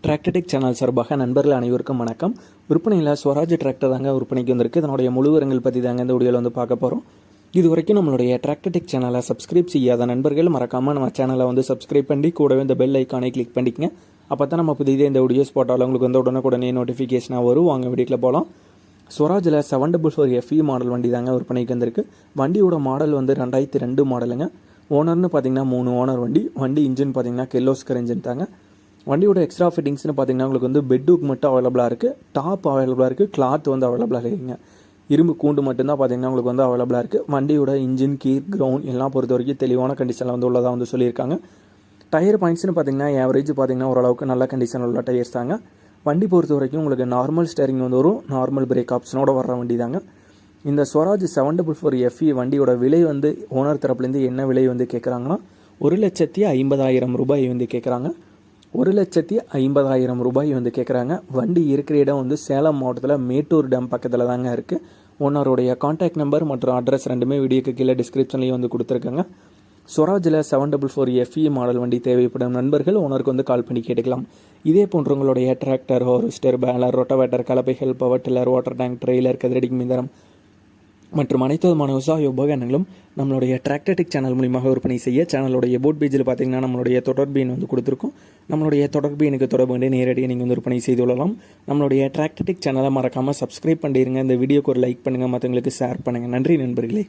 Tractor Tech channel சார்பாக நண்பர்கள் அனைவருக்கும் வணக்கம். விற்பனையில் ஸ்வராஜ் டிராக்டர் தாங்க விற்பனைக்கு வந்திருக்கு. இதனுடைய முழு விவரங்கள் பற்றி தாங்க இந்த வீடியோவில் வந்து பார்க்க போகிறோம். இது வரைக்கும் நம்மளுடைய டிராக்டர்டெக் சேனலை சப்ஸ்கிரைப் செய்யாத நண்பர்கள் மறக்காமல் நம்ம சேனலை வந்து சப்ஸ்கிரைப் பண்ணி கூடவே இந்த பெல் ஐக்கானை கிளிக் பண்ணிக்கங்க. அப்போ தான் நம்ம புதிய இந்த வீடியோஸ் போட்டாலும் உங்களுக்கு வந்து உடனே நோட்டிஃபிகேஷனாக வரும். வாங்க வீடியோவில் போகலாம். ஸ்வராஜில் 744 FE மாடல் வண்டி தாங்க விற்பனைக்கு வந்திருக்கு. வண்டியோட மாடல் வந்து 2002 மாடலுங்க. ஓனர்னு பார்த்தீங்கன்னா 3 ஓனர் வண்டி இன்ஜின் பார்த்தீங்கன்னா கெல்லோஸ்கர் இன்ஜின் தாங்க. வண்டியோட எக்ஸ்ட்ரா ஃபிட்டிங்ஸ்னு பார்த்தீங்கன்னா உங்களுக்கு வந்து பெட்டுக்கு மட்டும் அவைலபிளாக இருக்குது, டாப் அவைலபிளாக இருக்குது, கிளாத் வந்து அவைலபிளாக இருக்குங்க. இரும்பு கூண்டு மட்டும்தான் பார்த்தீங்கன்னா உங்களுக்கு வந்து அவைலபிளாக இருக்குது. வண்டியோட இன்ஜின் கீர் கிரவுண்ட் எல்லாம் பொறுத்த வரைக்கும் தெளிவான கண்டிஷனில் வந்து உள்ளதாக வந்து சொல்லியிருக்காங்க. டயர் பாயிண்ட்ஸ்னு பார்த்தீங்கன்னா ஆவரேஜ் பார்த்தீங்கன்னா ஓரளவுக்கு நல்ல கண்டிஷனில் உள்ள டயர்ஸ் தாங்க. வண்டி பொறுத்த வரைக்கும் உங்களுக்கு நார்மல் ஸ்டேரிங் வந்து வரும், நார்மல் பிரேக் ஆப்ஷனோட வர்ற வண்டி தாங்க. இந்த ஸ்வராஜ் 744 FE வண்டியோட விலை வந்து ஓனர் தரப்புலேருந்து என்ன விலை வந்து கேட்குறாங்கன்னா 1,50,000 ரூபாய் வந்து கேட்குறாங்க. 1,50,000 ரூபாய் வந்து கேட்குறாங்க. வண்டி இருக்கிற இடம் வந்து சேலம் மாவட்டத்தில் மேட்டூர் டேம் பக்கத்தில் தாங்க இருக்குது. ஓனருடைய கான்டாக்ட் நம்பர் மற்றும் அட்ரஸ் ரெண்டுமே வீடியோக்கு கீழே டிஸ்கிரிப்ஷன்லேயும் வந்து கொடுத்துருக்காங்க. ஸ்வராஜில் 744 FE மாடல் வண்டி தேவைப்படும் நண்பர்கள் ஓனருக்கு வந்து கால் பண்ணி கேட்டுக்கலாம். இதே போன்ற உங்களுடைய டிராக்டர், ஹார்வெஸ்டர், பேலர், ரொட்டவேட்டர், கலப்பைகள், power tiller, water tank, trailer, கதிரடி மின்சாரம் மற்றும் அனைத்து விதமான விவசாய உபகரணங்களும் நம்மளுடைய டிராக்டர்டெக் சேனல் மூலியமாக விற்பனை செய்ய சேனலுடைய போட் பேஜில் பார்த்தீங்கன்னா நம்மளுடைய தொடர்பு எண் வந்து கொடுத்துருக்கோம். நம்மளுடைய தொடர்பு எனக்கு தொடர்பு கொண்டு நேரடியாக நீங்கள் வந்து விற்பனை செய்து கொள்ளலாம். நம்மளுடைய டிராக்டர்டெக் சேனலை மறக்காமல் சப்ஸ்கிரைப் பண்ணிடுங்க. இந்த வீடியோக்கு ஒரு லைக் பண்ணுங்கள், மற்றவங்களுக்கு ஷேர் பண்ணுங்கள். நன்றி நண்பர்களே.